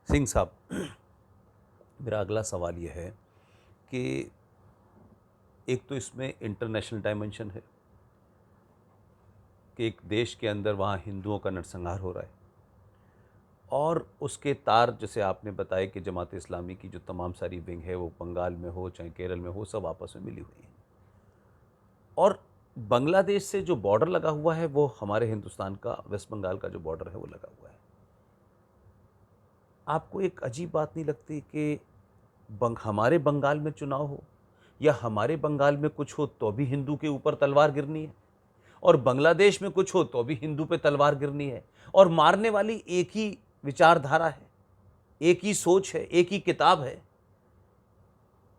सिंह साहब, मेरा अगला सवाल ये है कि एक तो इसमें इंटरनेशनल डायमेंशन है कि एक देश के अंदर वहाँ हिंदुओं का नरसंहार हो रहा है, और उसके तार जैसे आपने बताया कि जमात इस्लामी की जो तमाम सारी विंग है वो बंगाल में हो चाहे केरल में हो, सब आपस में मिली हुई है। और बांग्लादेश से जो बॉर्डर लगा हुआ है वो हमारे हिंदुस्तान का, वेस्ट बंगाल का जो बॉर्डर है वो लगा हुआ है। आपको एक अजीब बात नहीं लगती कि हमारे बंगाल में चुनाव हो या हमारे बंगाल में कुछ हो तो भी हिंदू के ऊपर तलवार गिरनी है, और बांग्लादेश में कुछ हो तो भी हिंदू पे तलवार गिरनी है, और मारने वाली एक ही विचारधारा है, एक ही सोच है, एक ही किताब है।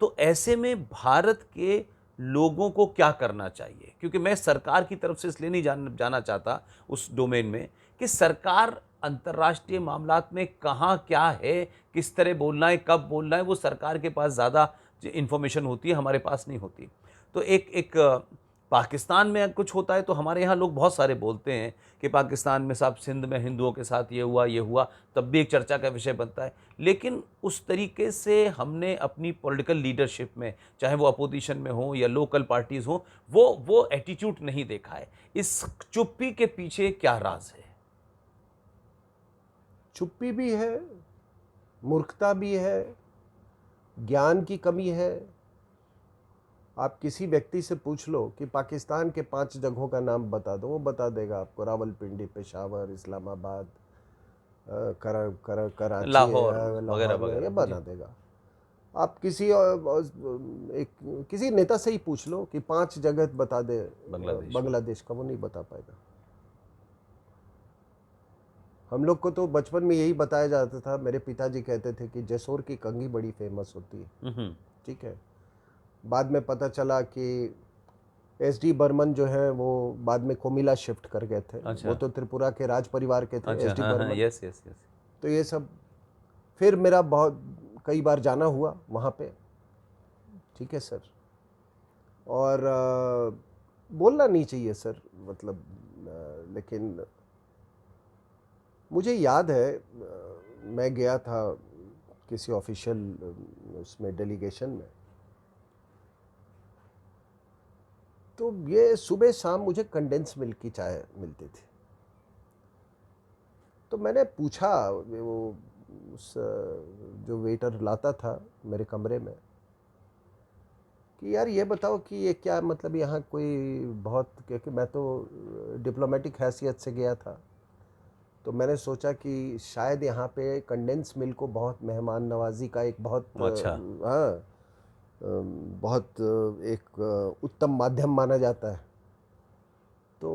तो ऐसे में भारत के लोगों को क्या करना चाहिए? क्योंकि मैं सरकार की तरफ से इसलिए नहीं जाना चाहता उस डोमेन में कि सरकार अंतर्राष्ट्रीय मामलात में कहाँ क्या है, किस तरह बोलना है, कब बोलना है, वो सरकार के पास ज़्यादा इंफॉर्मेशन होती है, हमारे पास नहीं होती। तो एक एक पाकिस्तान में कुछ होता है तो हमारे यहाँ लोग बहुत सारे बोलते हैं कि पाकिस्तान में साहब सिंध में हिंदुओं के साथ ये हुआ, तब भी एक चर्चा का विषय बनता है। लेकिन उस तरीके से हमने अपनी पॉलिटिकल लीडरशिप में, चाहे वो अपोजिशन में हो या लोकल पार्टीज हो, वो एटीट्यूड नहीं देखा है। इस चुप्पी के पीछे क्या राज है? चुप्पी भी है, मूर्खता भी है, ज्ञान की कमी है। आप किसी व्यक्ति से पूछ लो कि पाकिस्तान के 5 जगहों का नाम बता दो, वो बता देगा आपको। रावलपिंडी, पेशावर, इस्लामाबाद, कराची, लाहौर वगैरह लाहौर में, ये वगैरह, जी। बना देगा। आप किसी नेता से ही पूछ लो कि 5 जगह बता दे बांग्लादेश में। बांग्लादेश का, वो नहीं बता पाएगा। हम लोग को तो बचपन में यही बताया जाता था, मेरे पिताजी कहते थे कि जसोर की कंघी बड़ी फेमस होती है। ठीक है। बाद में पता चला कि एस.डी. बर्मन जो है वो बाद में कोमिला शिफ्ट कर गए थे। अच्छा। वो तो त्रिपुरा के राज परिवार के थे, अच्छा, एस.डी. हाँ हाँ, बर्मन। Yes yes yes. तो ये सब फिर मेरा बहुत कई बार जाना हुआ वहाँ पे। ठीक है सर। और बोलना नहीं चाहिए सर, मतलब लेकिन मुझे याद है मैं गया था किसी ऑफिशियल उसमें डेलीगेशन में, तो ये सुबह शाम मुझे कंडेंस मिल्क की चाय मिलती थी। तो मैंने पूछा वो उस जो वेटर लाता था मेरे कमरे में कि यार ये बताओ कि ये क्या मतलब यहाँ कोई बहुत, क्योंकि मैं तो डिप्लोमेटिक हैसियत से गया था, तो मैंने सोचा कि शायद यहाँ पे कंडेंस मिल्क को बहुत मेहमान नवाजी का एक बहुत अच्छा। हाँ बहुत एक उत्तम माध्यम माना जाता है। तो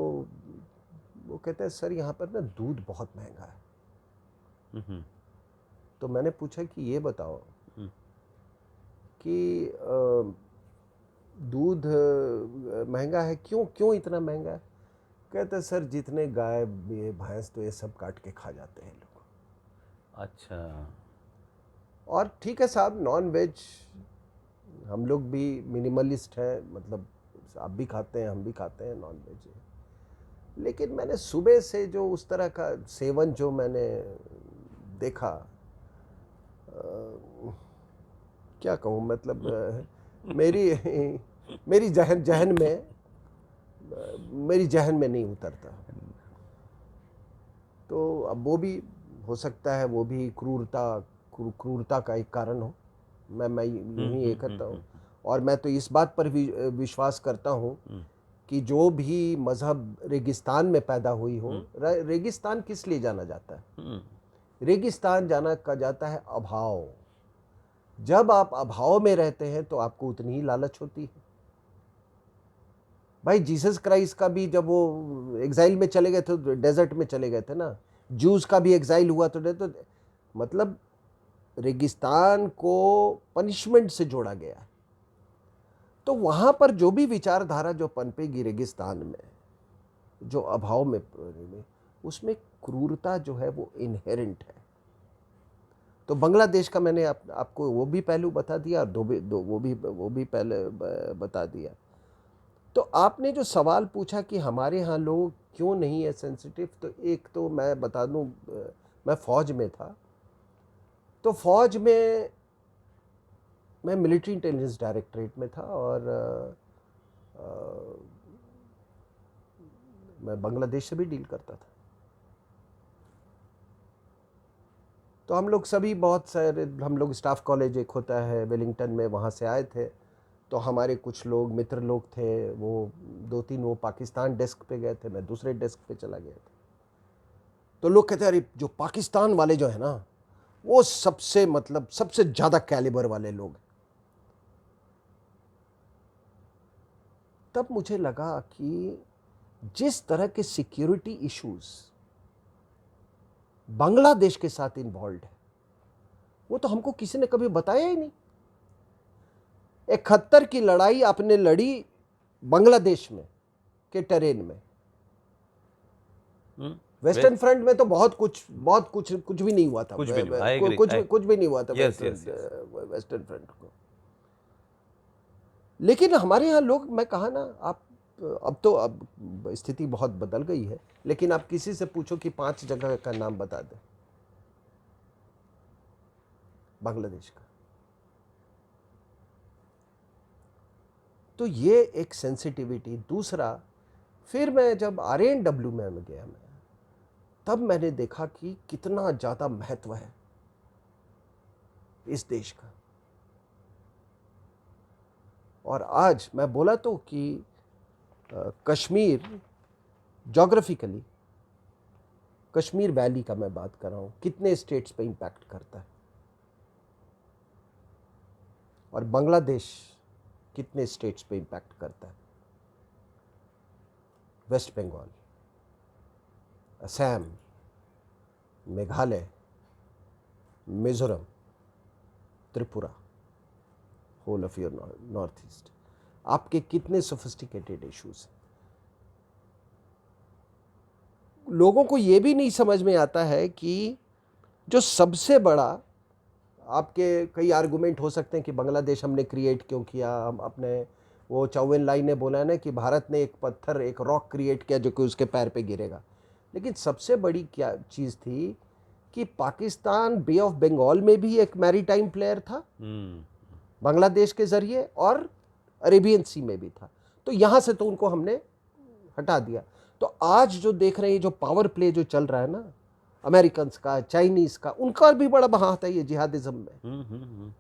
वो कहते हैं सर यहाँ पर ना दूध बहुत महंगा है। तो मैंने पूछा कि ये बताओ कि दूध महंगा है, क्यों क्यों इतना महंगा है? कहते सर जितने गाय ये भैंस तो ये सब काट के खा जाते हैं लोग। अच्छा। और ठीक है साहब, नॉन वेज हम लोग भी मिनिमलिस्ट हैं, मतलब आप भी खाते हैं, हम भी खाते हैं नॉन वेज। लेकिन मैंने सुबह से जो उस तरह का सेवन जो मैंने देखा, क्या कहूँ, मतलब मेरी मेरी जहन जहन में मेरी जहन में नहीं उतरता। तो अब वो भी हो सकता है, वो भी क्रूरता का एक कारण हो। मैं यूं ही ये करता हूँ। और मैं तो इस बात पर भी विश्वास करता हूँ कि जो भी मज़हब रेगिस्तान में पैदा हुई हो, रेगिस्तान किस लिए जाना जाता है? रेगिस्तान जाता है अभाव। जब आप अभाव में रहते हैं तो आपको उतनी ही लालच होती है। भाई जीसस क्राइस्ट का भी जब वो एग्जाइल में चले गए थे, डेजर्ट में चले गए थे ना, जूस का भी एग्जाइल हुआ तो मतलब रेगिस्तान को पनिशमेंट से जोड़ा गया है। तो वहां पर जो भी विचारधारा जो पनपेगी रेगिस्तान में, जो अभाव में, उसमें क्रूरता जो है वो इनहेरेंट है। तो बांग्लादेश का मैंने आपको वो भी पहलू बता दिया, और वो भी पहले बता दिया। तो आपने जो सवाल पूछा कि हमारे यहाँ लोग क्यों नहीं है सेंसिटिव, तो एक तो मैं बता दूं, मैं फौज में था तो फौज में मैं मिलिट्री इंटेलिजेंस डायरेक्टरेट में था और मैं बांग्लादेश से भी डील करता था। तो हम लोग सभी बहुत सारे, हम लोग स्टाफ कॉलेज एक होता है वेलिंगटन में, वहाँ से आए थे। तो हमारे कुछ लोग मित्र लोग थे, वो 2-3 वो पाकिस्तान डेस्क पे गए थे, मैं दूसरे डेस्क पे चला गया था। तो लोग कहते हैं अरे जो पाकिस्तान वाले जो है ना, वो सबसे मतलब सबसे ज़्यादा कैलिबर वाले लोग हैं। तब मुझे लगा कि जिस तरह के सिक्योरिटी इश्यूज बांग्लादेश के साथ इन्वॉल्व है, वो तो हमको किसी ने कभी बताया ही नहीं। 71 की लड़ाई आपने लड़ी बांग्लादेश में के टेरेन में। वेस्टर्न फ्रंट में तो बहुत कुछ भी नहीं हुआ था, कुछ भी नहीं हुआ, I agree, कुछ भी नहीं हुआ था Yes, वेस्टर्न फ्रंट को। लेकिन हमारे यहाँ लोग, मैं कहा ना, आप अब स्थिति बहुत बदल गई है, लेकिन आप किसी से पूछो कि 5 जगह का नाम बता दे बांग्लादेश का, तो ये एक सेंसिटिविटी। दूसरा, फिर मैं जब RANW में गया, तब मैंने देखा कि कितना ज़्यादा महत्व है इस देश का। और आज मैं बोला तो कि कश्मीर, जोग्राफिकली कश्मीर वैली का मैं बात कर रहा हूँ, कितने स्टेट्स पे इम्पैक्ट करता है, और बांग्लादेश कितने स्टेट्स पे इम्पैक्ट करता है। West Bengal, Assam, Meghalaya, Mizoram, Tripura, whole of your north east, आपके कितने सोफिस्टिकेटेड इश्यूज हैं। लोगों को ये भी नहीं समझ में आता है कि जो सबसे बड़ा, आपके कई आर्गुमेंट हो सकते हैं कि बांग्लादेश हमने क्रिएट क्यों किया। हम अपने, वो चौवेन लाई ने बोला ना कि भारत ने एक पत्थर, एक रॉक क्रिएट किया जो कि उसके पैर पे गिरेगा। लेकिन सबसे बड़ी क्या चीज़ थी कि पाकिस्तान बे ऑफ बंगाल में भी एक मैरीटाइम प्लेयर था बांग्लादेश के ज़रिए, और अरेबियन सी में भी था। तो यहाँ से तो उनको हमने हटा दिया। तो आज जो देख रहे हैं, जो पावर प्ले जो चल रहा है ना, अमेरिकन्स का, चाइनीज़ का, उनका भी बड़ा हाथ है ये जिहादिज्म में।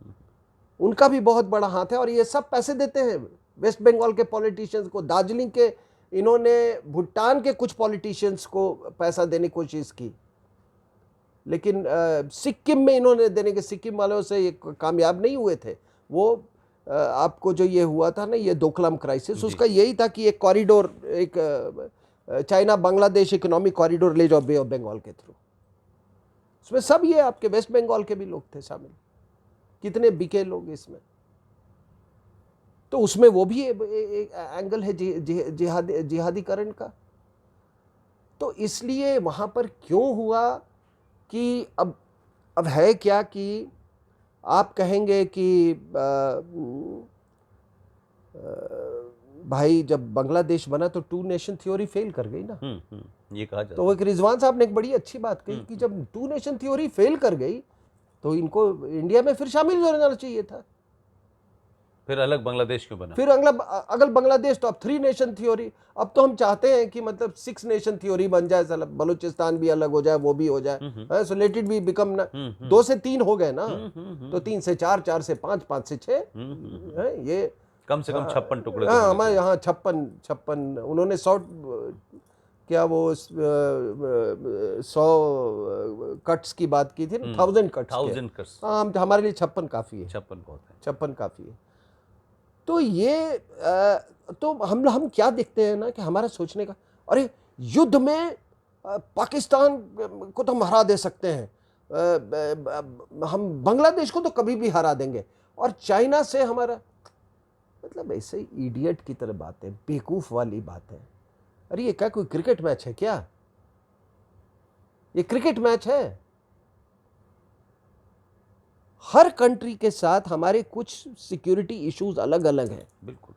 उनका भी बहुत बड़ा हाथ है, और ये सब पैसे देते हैं वेस्ट बंगाल के पॉलिटिशियंस को। दार्जिलिंग के, इन्होंने भूटान के कुछ पॉलिटिशियंस को पैसा देने की कोशिश की, लेकिन सिक्किम में इन्होंने देने के, सिक्किम वालों से ये कामयाब नहीं हुए थे। वो आपको जो ये हुआ था ना, ये डोकलाम क्राइसिस, उसका यही था कि एक कॉरिडोर, एक चाइना बांग्लादेश इकोनॉमिक कॉरिडोर ले जाओ बे ऑफ बंगाल के थ्रू। उसमें सब ये आपके वेस्ट बंगाल के भी लोग थे शामिल, कितने बिके लोग इसमें। तो उसमें वो भी एक एंगल है जिहादीकरण का। तो इसलिए वहाँ पर क्यों हुआ कि अब है क्या कि आप कहेंगे कि भाई जब बांग्लादेश बना तो 2 नेशन थ्योरी फेल कर गई ना। ये कहा जाता तो एक रिजवान साहब ने एक बड़ी अच्छी बात कही कि जब 2 नेशन थ्योरी फेल कर गई तो इनको इंडिया में फिर शामिल हो जाना चाहिए था। फिर अलग बांग्लादेश क्यों बना? फिर अगल बांग्लादेश, तो अब 3 नेशन थ्योरी। अब तो हम चाहते हैं कि मतलब 6 नेशन थ्योरी बन जाए, बलूचिस्तान भी अलग हो जाए, वो भी हो जाए, so let it be become ना। 2 से 3 हो गए ना, तो 3 से 4, 4 से 5, 5 से 6, ये कम से कम 56 टुकड़े। हाँ, हमारे यहाँ 56, उन्होंने 100, क्या वो 100 कट्स की बात की थी ना, 1000 कट्स। 1000 कट्स। हाँ, हमारे लिए 56 काफ़ी है। 56 बहुत है। 56 काफ़ी है। तो ये तो हम क्या देखते हैं ना कि हमारा सोचने का, अरे युद्ध में पाकिस्तान को तो हम हरा दे सकते हैं, हम बांग्लादेश को तो कभी भी हरा देंगे, और चाइना से हमारा, मतलब ऐसे ही इडियट की तरह बातें, बेवकूफ वाली बातें। अरे ये क्या कोई क्रिकेट मैच है क्या? ये क्रिकेट मैच है? हर कंट्री के साथ हमारे कुछ सिक्योरिटी इश्यूज अलग अलग हैं। बिल्कुल।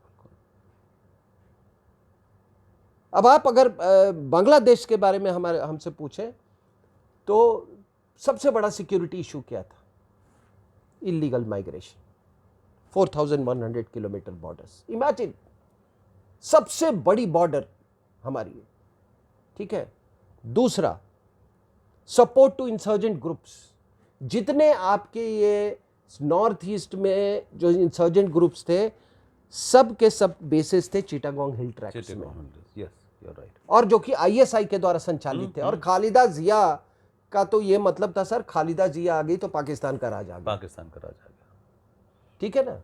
अब आप अगर बांग्लादेश के बारे में हमसे पूछें तो सबसे बड़ा सिक्योरिटी इशू क्या था? Illegal migration, 4100 kilometre borders, imagine, सबसे बड़ी बॉर्डर हमारी है, ठीक है। दूसरा, सपोर्ट टू इंसर्जेंट ग्रुप्स, जितने आपके ये नॉर्थ ईस्ट में जो इंसर्जेंट ग्रुप्स थे, सब के सब बेसिस थे चिटागोंग हिल ट्रैक्ट्स में, यस यू आर राइट, और जो कि आईएसआई के द्वारा संचालित थे। और खालिदा जिया का तो ये मतलब था सर, खालिदा जिया आ गई तो पाकिस्तान का राज आ गया, पाकिस्तान का राज आ गया, ठीक है ना।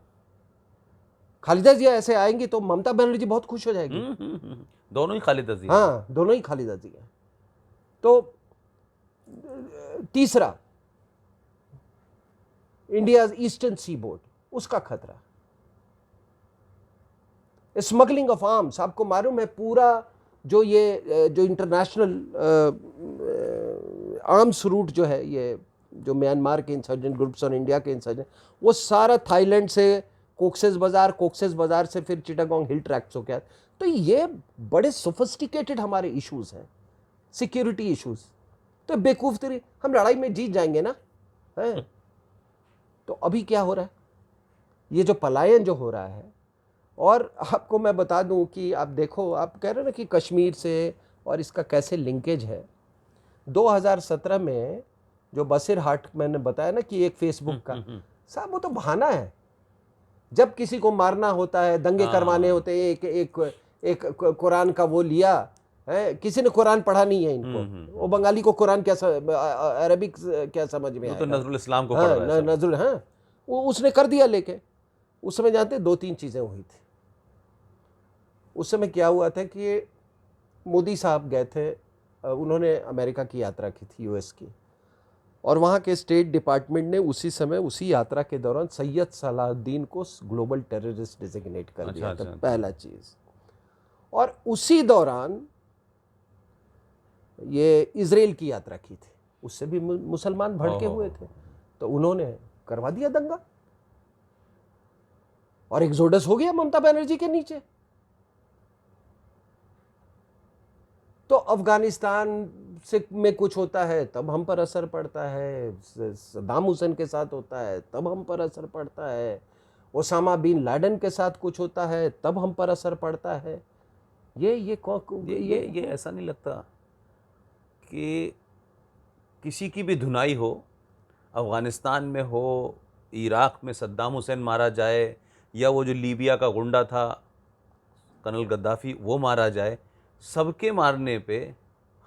खालिदा जिया ऐसे आएंगी तो ममता बनर्जी बहुत खुश हो जाएगी। दोनों ही खालिदा जिया, हाँ, दोनों ही खालिदा जिया। तो तीसरा, इंडिया ईस्टर्न सी बोर्ड, उसका खतरा, स्मगलिंग ऑफ आर्म्स। आपको मालूम है पूरा जो ये जो इंटरनेशनल आर्म्स रूट जो है, ये जो म्यांमार के इंसर्जेंट ग्रुप्स और इंडिया के इंसर्जेंट, वो सारा थाईलैंड से कोक्सेस बाजार से फिर चिटागोंग हिल ट्रैक्ट्स हो गया। तो ये बड़े सोफिस्टिकेटेड हमारे इश्यूज हैं, सिक्योरिटी इश्यूज। तो बेवकूफ तेरी, हम लड़ाई में जीत जाएंगे ना, है। तो अभी क्या हो रहा है, ये जो पलायन जो हो रहा है, और आपको मैं बता दूं कि आप देखो, आप कह रहे हो ना कि कश्मीर से और इसका कैसे लिंकेज है। 2017 में जो बशीर हाट मैंने बताया ना कि एक फेसबुक का, साहब वो तो बहाना है। जब किसी को मारना होता है, दंगे करवाने होते हैं, एक कुरान का वो लिया है, किसी ने कुरान पढ़ा नहीं है इनको, वो बंगाली को कुरान क्या अरबिक क्या समझ में आएगा, तो नजरुल इस्लाम को पढ़ हाँ, रहा है नजरुल, हाँ, वो उसने कर दिया लेके। उस समय जानते 2-3 चीजें हुई थी। उस समय क्या हुआ था कि मोदी साहब गए थे, उन्होंने अमेरिका की यात्रा की थी, यूएस की, और वहाँ के स्टेट डिपार्टमेंट ने उसी समय उसी यात्रा के दौरान सैयद सलाहुद्दीन को ग्लोबल टेररिस्ट डिजिग्नेट कर दिया था, पहला चीज। और उसी दौरान ये इजराइल की यात्रा की थी, उससे भी मुसलमान भड़के हुए थे, तो उन्होंने करवा दिया दंगा, और एक्सोडस हो गया ममता बनर्जी के नीचे। तो अफगानिस्तान से में कुछ होता है तब हम पर असर पड़ता है, सद्दाम हुसैन के साथ होता है तब हम पर असर पड़ता है, ओसामा बिन लादेन के साथ कुछ होता है तब हम पर असर पड़ता है। ये ऐसा नहीं लगता कि किसी की भी धुनाई हो, अफगानिस्तान में हो, इराक में सद्दाम हुसैन मारा जाए, या वो जो लीबिया का गुंडा था कर्नल गद्दाफी वो मारा जाए, सबके मारने पे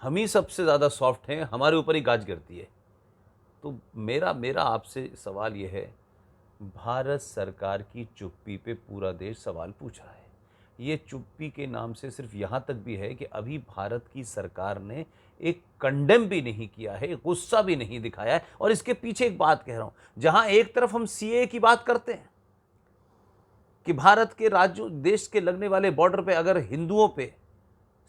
हम ही सबसे ज़्यादा सॉफ्ट हैं, हमारे ऊपर ही गाज गिरती है। तो मेरा आपसे सवाल ये है, भारत सरकार की चुप्पी पे पूरा देश सवाल पूछ रहा है। ये चुप्पी के नाम से सिर्फ यहाँ तक भी है कि अभी भारत की सरकार ने एक कंडेम भी नहीं किया है, गुस्सा भी नहीं दिखाया है। और इसके पीछे एक बात कह रहा हूँ, जहाँ एक तरफ हम सीए की बात करते हैं कि भारत के राज्यों देश के लगने वाले बॉर्डर पे अगर हिंदुओं पे,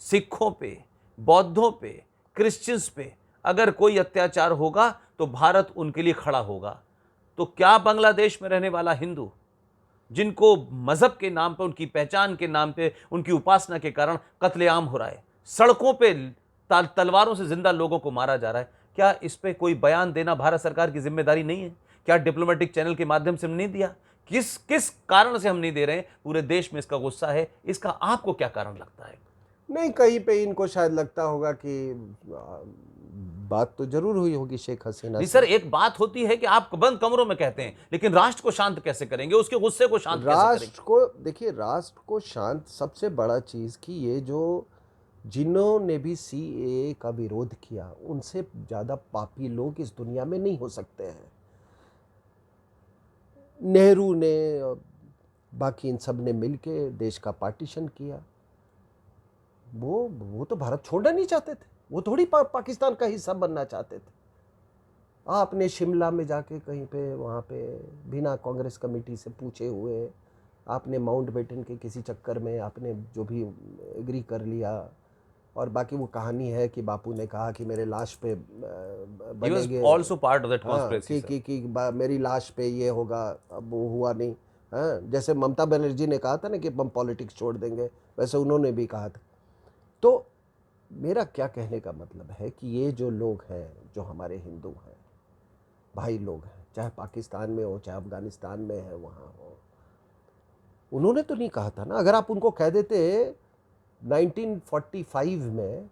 सिखों पे, बौद्धों पे, क्रिश्चियंस पे अगर कोई अत्याचार होगा तो भारत उनके लिए खड़ा होगा। तो क्या बांग्लादेश में रहने वाला हिंदू, जिनको मजहब के नाम पे, उनकी पहचान के नाम पे, उनकी उपासना के कारण कत्लेआम हो रहा है, सड़कों पे तलवारों से जिंदा लोगों को मारा जा रहा है, क्या इस पे कोई बयान देना भारत सरकार की जिम्मेदारी नहीं है? क्या डिप्लोमेटिक चैनल के माध्यम से हमने नहीं दिया? किस कारण से हम नहीं दे रहे हैं? पूरे देश में इसका गुस्सा है, इसका आपको क्या कारण लगता है? नहीं, कहीं पे इनको शायद लगता होगा कि बात तो जरूर हुई होगी शेख हसीना नहीं से। सर, एक बात होती है कि आप बंद कमरों में कहते हैं, लेकिन राष्ट्र को शांत कैसे करेंगे, उसके गुस्से को शांत कैसे करेंगे? राष्ट्र को देखिए, राष्ट्र को शांत, सबसे बड़ा चीज कि ये जो जिन्होंने भी सीएए का विरोध किया, उनसे ज्यादा पापी लोग इस दुनिया में नहीं हो सकते हैं। नेहरू ने और बाकी इन सब ने मिलके देश का पार्टीशन किया। वो तो भारत छोड़ना नहीं चाहते थे, वो थोड़ी पाकिस्तान का हिस्सा बनना चाहते थे। आपने शिमला में जाके कहीं पे वहाँ पे बिना कांग्रेस कमेटी से पूछे हुए आपने माउंटबेटन के किसी चक्कर में आपने जो भी एग्री कर लिया, और बाकी वो कहानी है कि बापू ने कहा कि मेरे लाश पे बनेंगे, also part of that conspiracy, कि मेरी लाश पे ये होगा, अब वो हुआ नहीं। हाँ, जैसे ममता बनर्जी ने कहा था ना कि हम पॉलिटिक्स छोड़ देंगे, वैसे उन्होंने भी कहा था। तो मेरा क्या कहने का मतलब है कि ये जो लोग हैं, जो हमारे हिंदू हैं, भाई लोग हैं, चाहे पाकिस्तान में हो, चाहे अफगानिस्तान में है, वहाँ हो। उन्होंने तो नहीं कहा था ना। अगर आप उनको कह देते 1945 में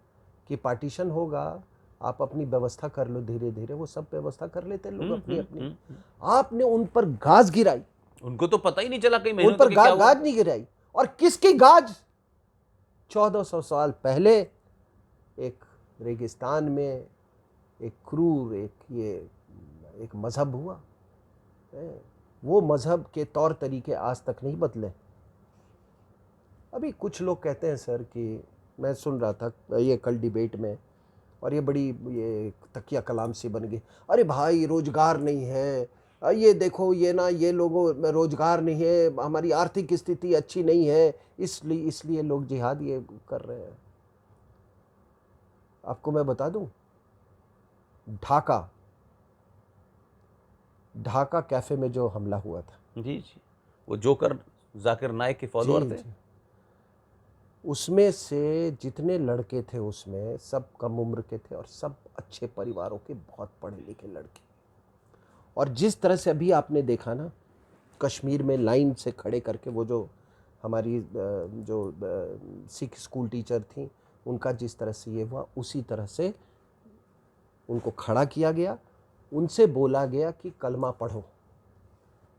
कि पार्टीशन होगा, आप अपनी व्यवस्था कर लो धीरे धीरे, वो सब व्यवस्था कर लेते लोग अपनी अपनी। आपने उन पर गाज गिराई, उनको तो पता ही नहीं चला कई उन महीनों पर तक कि क्या हुआ। गाज नहीं गिराई। और किसकी गाज? 1400 साल पहले एक रेगिस्तान में एक क्रूर एक मजहब हुआ है। वो मजहब के तौर तरीके आज तक नहीं बदले। अभी कुछ लोग कहते हैं सर कि, मैं सुन रहा था ये कल डिबेट में, और ये बड़ी ये तकिया कलाम सी बन गई, अरे भाई रोजगार नहीं है, ये देखो ये ना, ये लोगों में रोजगार नहीं है, हमारी आर्थिक स्थिति अच्छी नहीं है, इसलिए लोग जिहाद ये कर रहे हैं। आपको मैं बता दूं, ढाका कैफे में जो हमला हुआ था, जी जी, वो जोकर जाकिर नाइक के फॉलोअर थे। उसमें से जितने लड़के थे उसमें सब कम उम्र के थे और सब अच्छे परिवारों के, बहुत पढ़े लिखे लड़के। और जिस तरह से अभी आपने देखा ना, कश्मीर में लाइन से खड़े करके वो जो हमारी सिख स्कूल टीचर थी, उनका जिस तरह से ये हुआ, उसी तरह से उनको खड़ा किया गया, उनसे बोला गया कि कलमा पढ़ो।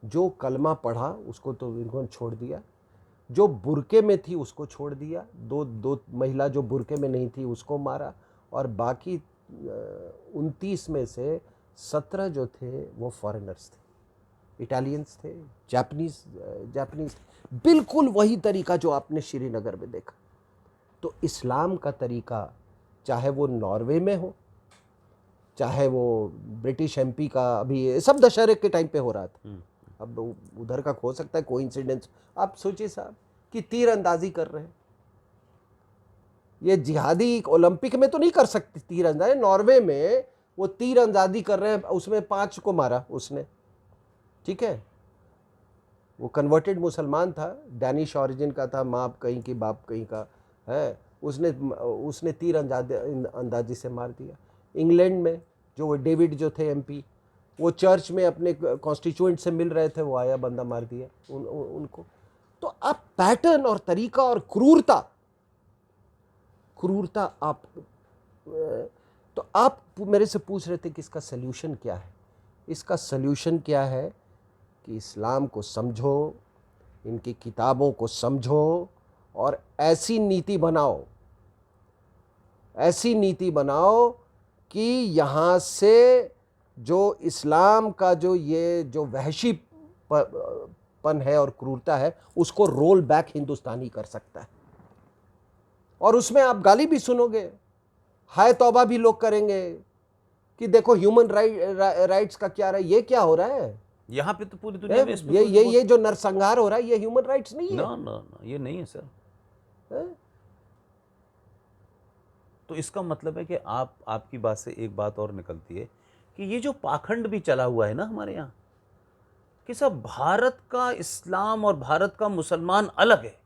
जो कलमा पढ़ा उसको तो इन्होंने छोड़ दिया, जो बुरके में थी उसको छोड़ दिया, दो महिला जो बुरके में नहीं थी उसको मारा, और बाकी 29 में से 17 जो थे वो फॉरेनर्स थे, इटालियंस थे, जापानीज। बिल्कुल वही तरीका जो आपने श्रीनगर में देखा। तो इस्लाम का तरीका, चाहे वो नॉर्वे में हो, चाहे वो ब्रिटिश एमपी का, अभी सब दशहरे के टाइम पे हो रहा था, अब उधर का हो सकता है कोइंसिडेंस। आप सोचिए साहब कि तीर अंदाजी कर रहे हैं, ये जिहादी ओलंपिक में तो नहीं कर सकते तीर अंदाजी, नॉर्वे में वो तीर अंदाजी कर रहे हैं, उसमें 5 को मारा उसने, ठीक है। वो कन्वर्टेड मुसलमान था, डैनिश ओरिजिन का था, माँ कहीं की बाप कहीं का है, उसने तीर अंदाजी से मार दिया। इंग्लैंड में जो वो डेविड जो थे एमपी, वो चर्च में अपने कॉन्स्टिट्यूएंट से मिल रहे थे, वो आया बंदा मार दिया उनको। तो आप पैटर्न और तरीका और क्रूरता आप, तो आप मेरे से पूछ रहे थे कि इसका सल्यूशन क्या है। इसका सल्यूशन क्या है कि इस्लाम को समझो, इनकी किताबों को समझो, और ऐसी नीति बनाओ कि यहाँ से जो इस्लाम का जो वहशीपन है और क्रूरता है, उसको रोल बैक हिंदुस्तानी कर सकता है। और उसमें आप गाली भी सुनोगे, हाय तौबा भी लोग करेंगे कि देखो ह्यूमन राइट्स का क्या रहा है, ये क्या हो रहा है यहाँ पे तो पूरी दुनिया में ये जो नरसंहार हो रहा है, ये ह्यूमन राइट्स नहीं है। ना, ये नहीं है सर। तो इसका मतलब है कि आपकी बात से एक बात और निकलती है कि ये जो पाखंड भी चला हुआ है ना हमारे यहाँ, कि सब भारत का इस्लाम और भारत का मुसलमान अलग है,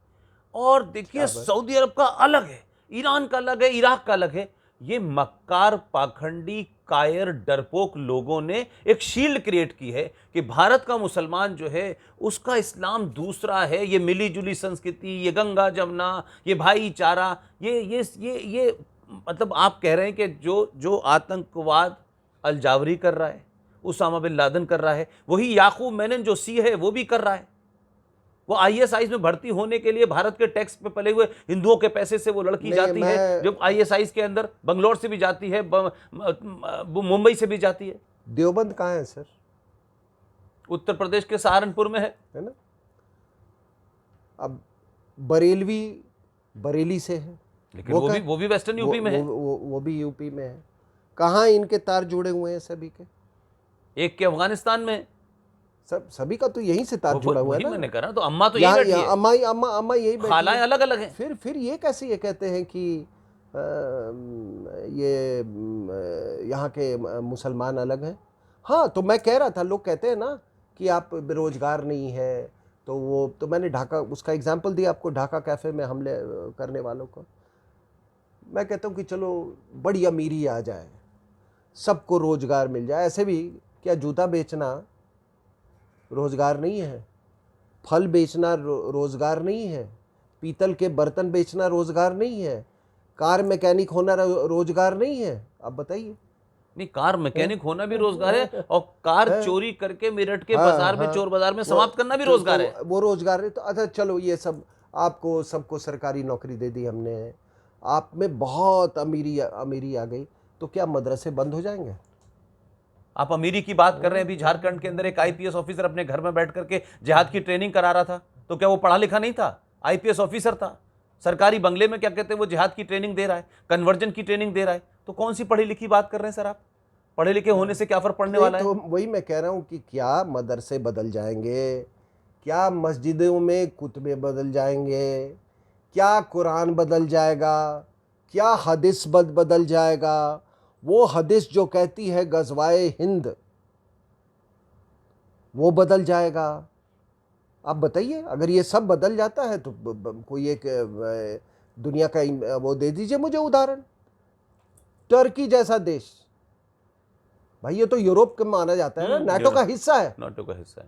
और देखिए सऊदी अरब का अलग है, ईरान का अलग है, इराक का अलग है। ये मक्कार, पाखंडी, कायर, डरपोक लोगों ने एक शील्ड क्रिएट की है कि भारत का मुसलमान जो है उसका इस्लाम दूसरा है, ये मिली जुली संस्कृति, ये गंगा जमुना, ये भाईचारा, ये मतलब आप कह रहे हैं कि जो आतंकवाद अल जावरी कर रहा है, उसामा बिन लादेन कर रहा है, वही याकूब मेनन जो सी है वो भी कर रहा है। वो आईएसआईज में भर्ती होने के लिए भारत के टैक्स पे पले हुए हिंदुओं के पैसे से वो लड़की जाती है, जो आईएसआईज के अंदर बंगलौर से भी जाती है, मुंबई से भी जाती है। देवबंद कहाँ है सर? उत्तर प्रदेश के सहारनपुर में है ना। अब बरेली से है, लेकिन वो भी वेस्टर्न यूपी में है, वो भी यूपी में है। कहाँ इनके तार जुड़े हुए हैं सभी के? एक के अफगानिस्तान में, सभी का तो यहीं से तार जुड़ा हुआ है ना। मैंने कहा तो अम्मा तो यही बैठी है, अम्मा यही बैठी है, खालाएं अलग अलग हैं। फिर ये कैसे ये कहते हैं कि ये यहाँ के मुसलमान अलग हैं? हाँ, तो मैं कह रहा था, लोग कहते हैं ना कि आप बेरोजगार नहीं है, तो मैंने ढाका उसका एग्जाम्पल दिया आपको, ढाका कैफे में हमले करने वालों को। मैं कहता हूँ कि चलो बड़ी अमीरी आ जाए, सबको रोजगार मिल जाए, ऐसे भी क्या जूता बेचना रोजगार नहीं है? फल बेचना रोजगार नहीं है? पीतल के बर्तन बेचना रोजगार नहीं है? कार मैकेनिक होना रोजगार नहीं है? आप बताइए। नहीं, कार मैकेनिक होना भी रोजगार है, और कार चोरी करके मेरठ के बाजार में, चोर बाजार में समाप्त करना भी रोजगार है। वो रोजगार है। तो अच्छा चलो, ये सब आपको सबको सरकारी नौकरी दे दी हमने, आप में बहुत अमीरी आ गई, तो क्या मदरसे बंद हो जाएंगे? आप अमीरी की बात कर रहे हैं, अभी झारखंड के अंदर एक आईपीएस ऑफिसर अपने घर में बैठ करके जिहाद की ट्रेनिंग करा रहा था, तो क्या वो पढ़ा लिखा नहीं था? आईपीएस ऑफिसर था, सरकारी बंगले में क्या कहते हैं वो जिहाद की ट्रेनिंग दे रहा है, कन्वर्जन की ट्रेनिंग दे रहा है। तो कौन सी पढ़ी लिखी बात कर रहे हैं सर आप? पढ़े लिखे होने से क्या फर्क पड़ने वाला है? तो वही मैं कह रहा हूं कि क्या मदरसे बदल जाएंगे? क्या मस्जिदों में कुतबे बदल जाएंगे? क्या कुरान बदल जाएगा? क्या हदीस बदल जाएगा? वो हदीस जो कहती है गज़वाए हिंद, वो बदल जाएगा? आप बताइए। अगर ये सब बदल जाता है तो कोई एक दुनिया का वो दे दीजिए मुझे उदाहरण। टर्की जैसा देश, भाई ये तो यूरोप का माना जाता है ना, नाटो का हिस्सा है। नाटो का हिस्सा है।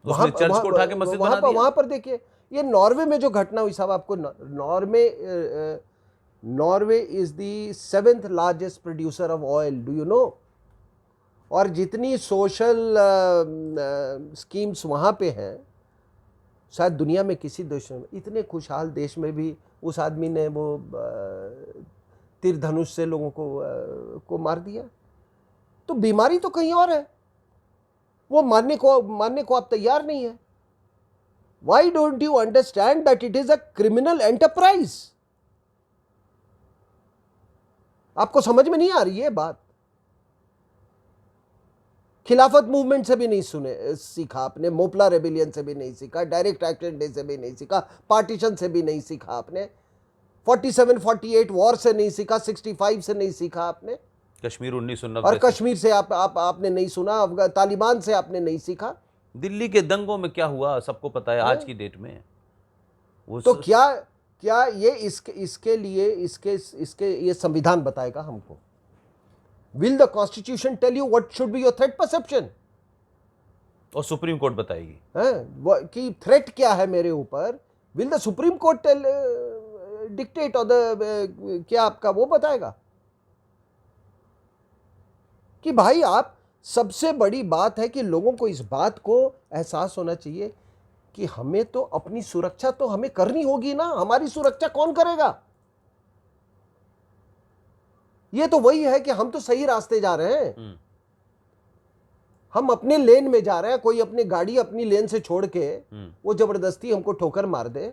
उसने चर्च को उठा के मस्जिद बना दिया। वहां पर देखिए, ये नॉर्वे में जो घटना हुई साहब, आपको Norway is the 7th largest producer of oil, do you know? और जितनी सोशल स्कीम्स वहाँ पे हैं, शायद दुनिया में किसी देश में, इतने खुशहाल देश में भी उस आदमी ने वो तीर धनुष से लोगों को मार दिया। तो बीमारी तो कहीं और है, वो मानने को आप तैयार नहीं है। Why don't you understand that it is a criminal enterprise? आपको समझ में नहीं आ रही है बात? खिलाफत मूवमेंट से भी नहीं सीखा आपने, मोपला रेबिलियन से भी नहीं सीखा, डायरेक्ट एक्शन डे से भी नहीं सीखा, पार्टीशन से भी नहीं सीखा आपने, 47-48 वॉर से नहीं सीखा, 65 से नहीं सीखा आपने, कश्मीर 1990, और कश्मीर से आपने नहीं सुना, तालिबान से आपने नहीं सीखा। दिल्ली के दंगों में क्या हुआ सबको पता है आज की डेट में। तो क्या ये इसके लिए ये संविधान बताएगा हमको? Will the Constitution tell you what should be your threat perception? और सुप्रीम कोर्ट बताएगी कि थ्रेट क्या है मेरे ऊपर? Will the Supreme Court dictate or क्या आपका वो बताएगा? कि भाई आप, सबसे बड़ी बात है कि लोगों को इस बात को एहसास होना चाहिए कि हमें तो अपनी सुरक्षा तो हमें करनी होगी ना। हमारी सुरक्षा कौन करेगा? ये तो वही है कि हम तो सही रास्ते जा रहे हैं, हम अपने लेन में जा रहे हैं, कोई अपनी गाड़ी अपनी लेन से छोड़ के वो जबरदस्ती हमको ठोकर मार दे,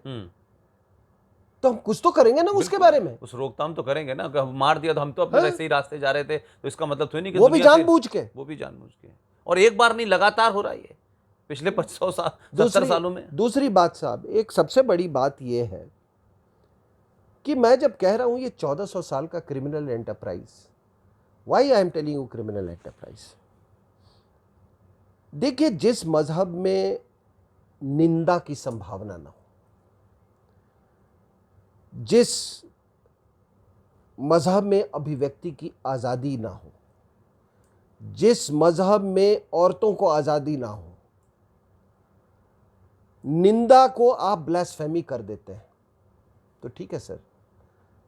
तो हम कुछ तो करेंगे ना उसके बारे में, उस रोकथाम तो करेंगे ना। अगर मार दिया तो हम तो अपने सही रास्ते जा रहे थे, तो इसका मतलब तो नहीं कि वो भी जानबूझ के। और एक बार नहीं, लगातार हो रहा है ये पिछले 500 साल 70 सालों में। दूसरी बात साहब, एक सबसे बड़ी बात ये है कि मैं जब कह रहा हूं ये 1400 साल का criminal enterprise, why I am telling you criminal enterprise? देखिए, जिस मजहब में निंदा की संभावना ना हो, जिस मजहब में अभिव्यक्ति की आजादी ना हो, जिस मजहब में औरतों को आजादी ना हो, निंदा को आप ब्लास्फेमी कर देते हैं, तो ठीक है सर।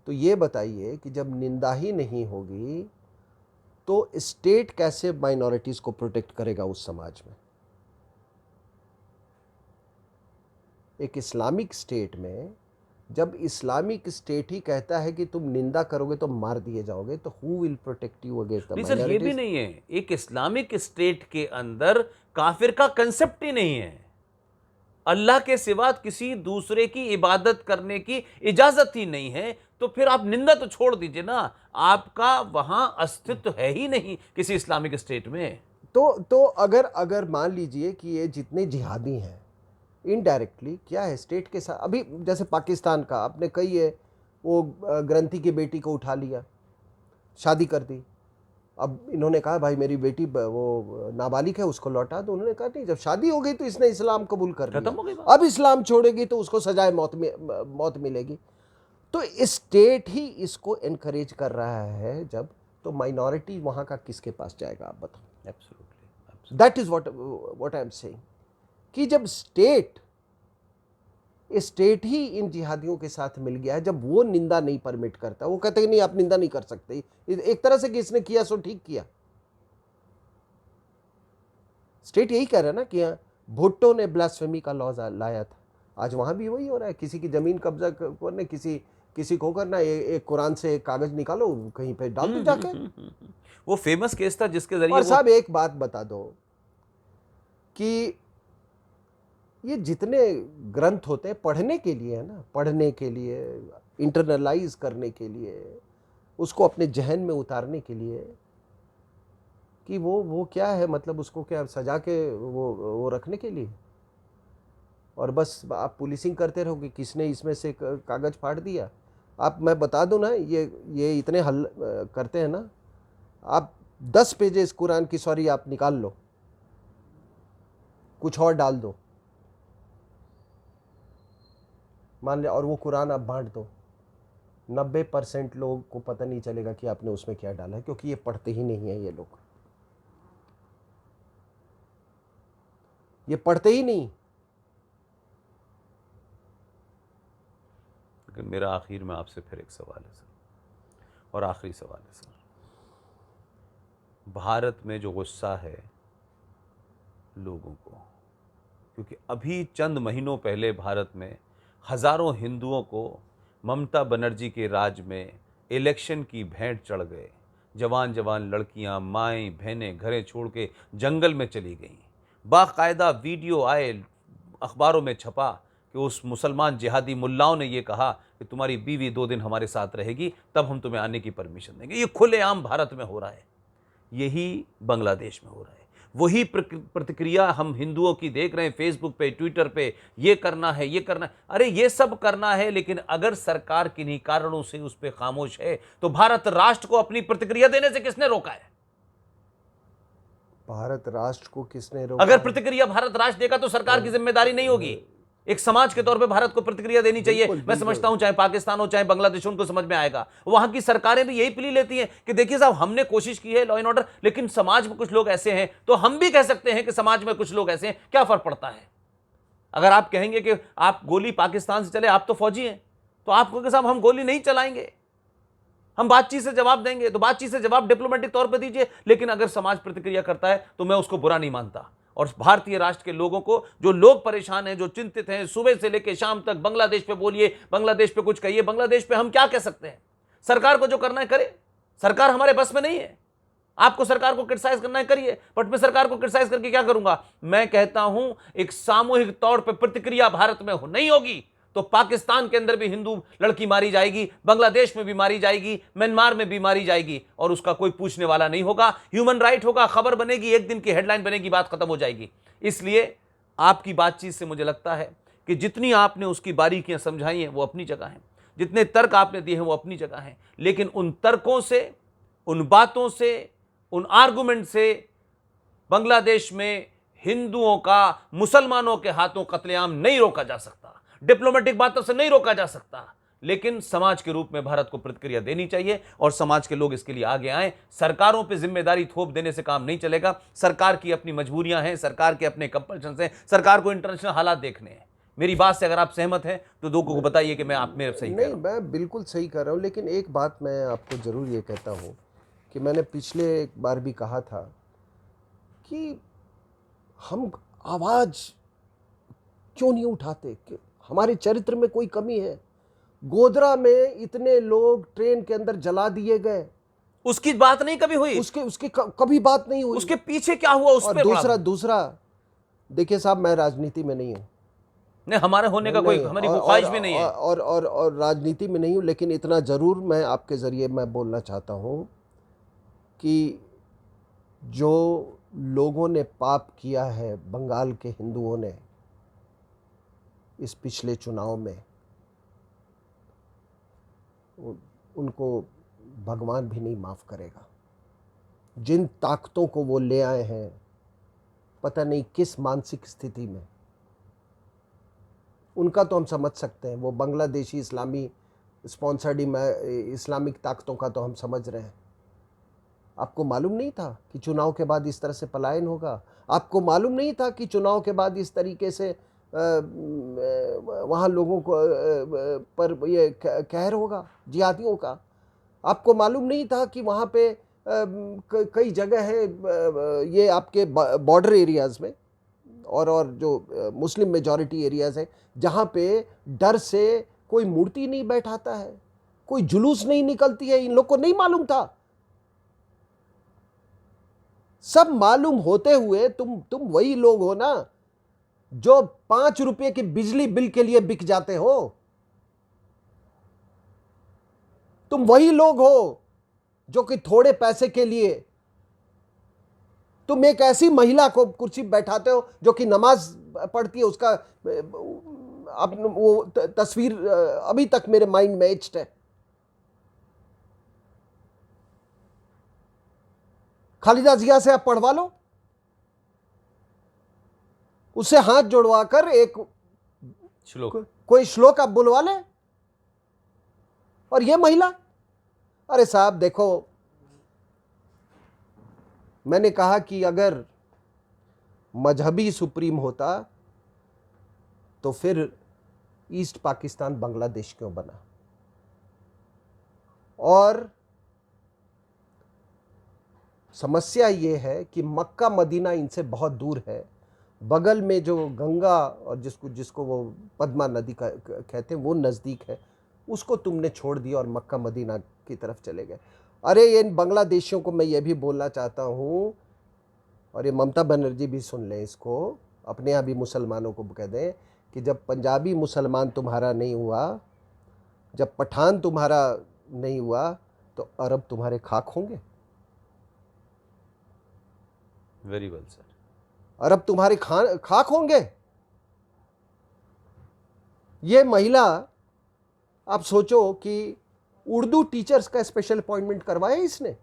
तो ये बताइए कि जब निंदा ही नहीं होगी तो स्टेट कैसे माइनॉरिटीज को प्रोटेक्ट करेगा उस समाज में? एक इस्लामिक स्टेट में जब इस्लामिक स्टेट ही कहता है कि तुम निंदा करोगे तो मार दिए जाओगे, तो who will protect you against the minorities? Sir, ये भी नहीं है। एक इस्लामिक स्टेट के अंदर काफिर का कंसेप्ट ही नहीं है। अल्लाह के सिवा किसी दूसरे की इबादत करने की इजाजत ही नहीं है। तो फिर आप निंदा तो छोड़ दीजिए ना, आपका वहां अस्तित्व है ही नहीं किसी इस्लामिक स्टेट में। तो अगर मान लीजिए कि ये जितने जिहादी हैं, इनडायरेक्टली क्या है स्टेट के साथ, अभी जैसे पाकिस्तान का आपने कही है, वो ग्रंथी की बेटी को उठा लिया, शादी कर दी। अब इन्होंने कहा भाई मेरी बेटी वो नाबालिग है, उसको लौटा दो। उन्होंने कहा नहीं, जब शादी हो गई तो इसने इस्लाम कबूल कर लिया, हो गई बात। अब इस्लाम छोड़ेगी तो उसको सजाए मौत मिलेगी। तो स्टेट ही इसको एनकरेज कर रहा है जब तो माइनॉरिटी वहाँ का किसके पास जाएगा, आप बताओ। Absolutely. That is what I am saying, कि जब स्टेट ही इन जिहादियों के साथ मिल गया है, जब वो निंदा नहीं परमिट करता, वो कहते हैं नहीं आप निंदा नहीं कर सकते, एक तरह से कि इसने किया सो ठीक किया। स्टेट यही कह रहा है ना कि भुट्टो ने ब्लास्फेमी का लॉ लाया था, आज वहां भी वही हो रहा है। किसी की जमीन कब्जा करने, किसी को करना, एक कुरान से एक कागज निकालो कहीं पे डाल दो जाके। वो फेमस केस था जिसके जरिए और वो साहब एक बात बता दो कि ये जितने ग्रंथ होते हैं पढ़ने के लिए है ना, पढ़ने के लिए, इंटरनलाइज करने के लिए, उसको अपने जहन में उतारने के लिए, कि वो क्या है, मतलब उसको क्या सजा के वो रखने के लिए, और बस आप पुलिसिंग करते रहो कि किसने इसमें से कागज फाड़ दिया। आप, मैं बता दूं ना, ये इतने हल करते हैं ना, आप 10 पेजेस कुरान की सॉरी आप निकाल लो, कुछ और डाल दो, मान लिया, और वो कुरान आप बांट दो, 90% लोगों को पता नहीं चलेगा कि आपने उसमें क्या डाला है, क्योंकि ये पढ़ते ही नहीं है, ये पढ़ते ही नहीं। लेकिन मेरा आखिर में आपसे फिर एक सवाल है सर, और आखिरी सवाल है सर। भारत में जो गुस्सा है लोगों को, क्योंकि अभी चंद महीनों पहले भारत में हजारों हिंदुओं को ममता बनर्जी के राज में इलेक्शन की भेंट चढ़ गए। जवान जवान लड़कियां, माएँ बहनें घरें छोड़ के जंगल में चली गईं। बाकायदा वीडियो आए, अखबारों में छपा कि उस मुसलमान जिहादी मुल्लाओं ने ये कहा कि तुम्हारी बीवी 2 दिन हमारे साथ रहेगी, तब हम तुम्हें आने की परमिशन देंगे। ये खुलेआम भारत में हो रहा है। यही बांग्लादेश में हो रहा है। वही प्रतिक्रिया हम हिंदुओं की देख रहे हैं फेसबुक पे, ट्विटर पे, ये करना है, ये करना है। अरे ये सब करना है, लेकिन अगर सरकार किन्हीं कारणों से उस पर खामोश है, तो भारत राष्ट्र को अपनी प्रतिक्रिया देने से किसने रोका है? भारत राष्ट्र को किसने रोका? अगर प्रतिक्रिया भारत राष्ट्र देगा तो सरकार की जिम्मेदारी नहीं होगी। एक समाज के तौर पे भारत को प्रतिक्रिया देनी चाहिए। मैं समझता हूं चाहे पाकिस्तान हो चाहे बांग्लादेश, उनको समझ में आएगा। वहां की सरकारें भी यही प्ली लेती हैं कि देखिए साहब, हमने कोशिश की है लॉ एंड ऑर्डर, लेकिन समाज में कुछ लोग ऐसे हैं, तो हम भी कह सकते हैं कि समाज में कुछ लोग ऐसे हैं। क्या फर्क पड़ता है? अगर आप कहेंगे कि आप गोली पाकिस्तान से चले, आप तो फौजी हैं, तो आप कहोगे साहब हम गोली नहीं चलाएंगे, हम बातचीत से जवाब देंगे, तो बातचीत से जवाब डिप्लोमेटिक तौर पर दीजिए। लेकिन अगर समाज प्रतिक्रिया करता है तो मैं उसको बुरा नहीं मानता। और भारतीय राष्ट्र के लोगों को, जो लोग परेशान हैं, जो चिंतित हैं, सुबह से लेकर शाम तक बांग्लादेश पे बोलिए, बांग्लादेश पे कुछ कहिए। बांग्लादेश पे हम क्या कह सकते हैं? सरकार को जो करना है करे, सरकार हमारे बस में नहीं है। आपको सरकार को क्रिटिसाइज करना है करिए, बट मैं सरकार को क्रिटिसाइज करके क्या करूंगा? मैं कहता हूं एक सामूहिक तौर पर प्रतिक्रिया भारत में नहीं होगी तो पाकिस्तान के अंदर भी हिंदू लड़की मारी जाएगी, बांग्लादेश में भी मारी जाएगी, म्यांमार में भी मारी जाएगी, और उसका कोई पूछने वाला नहीं होगा। ह्यूमन राइट होगा, खबर बनेगी, एक दिन की हेडलाइन बनेगी, बात खत्म हो जाएगी। इसलिए आपकी बातचीत से मुझे लगता है कि जितनी आपने उसकी बारीकियां समझाई हैं वो अपनी जगह हैं, जितने तर्क आपने दिए हैं वो अपनी जगह हैं, लेकिन उन तर्कों से, उन बातों से, उन आर्गुमेंट से बांग्लादेश में हिंदुओं का मुसलमानों के हाथों कत्लेआम नहीं रोका जा सकता, डिप्लोमेटिक बातों से नहीं रोका जा सकता। लेकिन समाज के रूप में भारत को प्रतिक्रिया देनी चाहिए, और समाज के लोग इसके लिए आगे आए। सरकारों पे जिम्मेदारी थोप देने से काम नहीं चलेगा। सरकार की अपनी मजबूरियां हैं, सरकार के अपने कंपल्शन हैं, सरकार को इंटरनेशनल हालात देखने हैं। मेरी बात से अगर आप सहमत हैं तो लोगों को बताइए कि मैं आप में सही कह रहा नहीं, मैं बिल्कुल सही कर रहा हूँ, लेकिन एक बात मैं आपको ज़रूर ये कहता हूँ कि मैंने पिछले एक बार भी कहा था कि हम आवाज़ क्यों नहीं उठाते, कि हमारे चरित्र में कोई कमी है। गोधरा में इतने लोग ट्रेन के अंदर जला दिए गए, उसकी बात नहीं कभी हुई, उसके कभी बात नहीं हुई। उसके पीछे क्या हुआ उस और पे दूसरा देखिए साहब, मैं राजनीति में नहीं हूँ, नहीं, हमारे होने का कोई, हमारी वो ख्वाहिश भी नहीं है। और राजनीति में नहीं हूँ, लेकिन इतना ज़रूर मैं आपके ज़रिए मैं बोलना चाहता हूँ कि जो लोगों ने पाप किया है बंगाल के हिंदुओं ने इस पिछले चुनाव में, उनको भगवान भी नहीं माफ़ करेगा। जिन ताकतों को वो ले आए हैं, पता नहीं किस मानसिक स्थिति में, उनका तो हम समझ सकते हैं। वो बांग्लादेशी इस्लामी स्पॉन्सर्ड इस्लामिक ताकतों का तो हम समझ रहे हैं, आपको मालूम नहीं था कि चुनाव के बाद इस तरह से पलायन होगा? आपको मालूम नहीं था कि चुनाव के बाद इस तरीके से वहाँ लोगों को पर ये कहर होगा जिहादियों का? आपको मालूम नहीं था कि वहाँ पे कई जगह है ये आपके बॉर्डर एरियाज़ में और जो मुस्लिम मेजॉरिटी एरियाज़ है जहाँ पे डर से कोई मूर्ति नहीं बैठाता है, कोई जुलूस नहीं निकलती है? इन लोग को नहीं मालूम था? सब मालूम होते हुए तुम वही लोग हो ना जो 5 रुपए के बिजली बिल के लिए बिक जाते हो। तुम वही लोग हो जो कि थोड़े पैसे के लिए तुम एक ऐसी महिला को कुर्सी बैठाते हो जो कि नमाज पढ़ती है, उसका वो तस्वीर अभी तक मेरे माइंड में एच्ड है। खालिदा जिया से आप पढ़वा लो, उससे हाथ जोड़वा कर एक कोई श्लोक आप बुलवा ले। और ये महिला, अरे साहब देखो, मैंने कहा कि अगर मजहबी सुप्रीम होता तो फिर ईस्ट पाकिस्तान बांग्लादेश क्यों बना? और समस्या ये है कि मक्का मदीना इनसे बहुत दूर है। बगल में जो गंगा और जिसको वो पद्मा नदी का कहते हैं वो नज़दीक है, उसको तुमने छोड़ दिया और मक्का मदीना की तरफ चले गए। अरे इन बांग्लादेशियों को मैं ये भी बोलना चाहता हूँ, और ये ममता बनर्जी भी सुन लें इसको, अपने यहाँ भी मुसलमानों को कह दें कि जब पंजाबी मुसलमान तुम्हारा नहीं हुआ, जब पठान तुम्हारा नहीं हुआ, तो अरब तुम्हारे खाक होंगे। Very well sir. अरब तुम्हारे खाक होंगे। ये महिला, आप सोचो कि उर्दू टीचर्स का स्पेशल अपॉइंटमेंट करवाया इसने,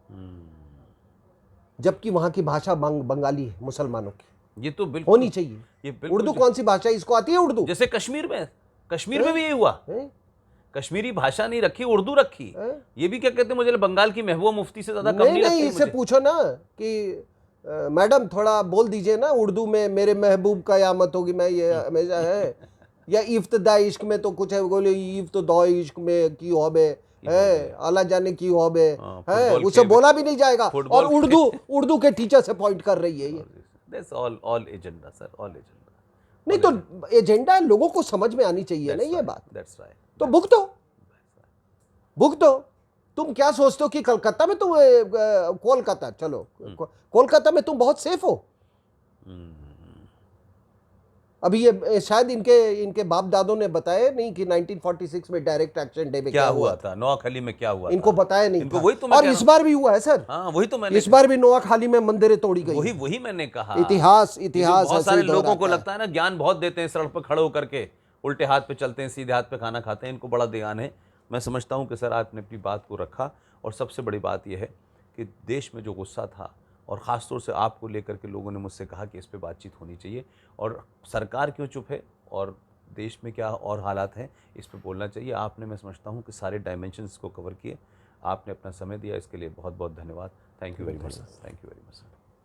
जबकि वहां की भाषा बंगाली है, मुसलमानों की। ये तो बिल्कुल होनी चाहिए। ये बिल्कुल उर्दू कौन सी भाषा है? इसको आती है उर्दू? जैसे कश्मीर में भी ये हुआ, कश्मीरी भाषा नहीं रखी, उर्दू रखी। ये भी क्या कहते हैं, मुझे बंगाल की महबूबा मुफ्ती से ज्यादा कम नहीं लगती। इससे पूछो ना कि मैडम थोड़ा बोल दीजिए ना उर्दू में, मेरे महबूब का यामत होगी, मैं ये हमेशा है। या इफ्तदा इश्क में तो कुछ है, बोले इफ्तदा इश्क में की होबे है, आला जाने की होबे है, उसे बोला भी नहीं जाएगा। और उर्दू के टीचर से पॉइंट कर रही है ये। That's all agenda, sir, all agenda. नहीं तो एजेंडा लोगों को समझ में आनी चाहिए ना ये बात। That's right. तो भुगतो। तुम क्या सोचते हो कि कलकत्ता में तुम कोलकाता, चलो कोलकाता में तुम बहुत सेफ हो। अभी ये शायद इनके बाप दादों ने बताया नहीं कि 1946 में डायरेक्ट एक्शन डे में क्या हुआ था, नोआखाली में क्या हुआ, इनको बताया नहीं था। वही तो और इस बार भी हुआ है सर। हाँ, वही तो मैंने, इस बार भी नोआखाली में मंदिरें तोड़ी गई। वही मैंने कहा। इतिहास बहुत सारे लोगों को लगता है ना, ज्ञान बहुत देते हैं, सड़क पर खड़े होकर के उल्टे हाथ पे चलते हैं, सीधे हाथ पे खाना खाते हैं, इनको बड़ा ध्यान है। मैं समझता हूँ कि सर आपने अपनी बात को रखा, और सबसे बड़ी बात यह है कि देश में जो गुस्सा था, और ख़ासतौर से आपको लेकर के लोगों ने मुझसे कहा कि इस पे बातचीत होनी चाहिए, और सरकार क्यों चुप है और देश में क्या और हालात हैं इस पे बोलना चाहिए। आपने, मैं समझता हूँ कि सारे डायमेंशंस को कवर किए, आपने अपना समय दिया, इसके लिए बहुत बहुत धन्यवाद। Thank you very much sir, thank you very much sir.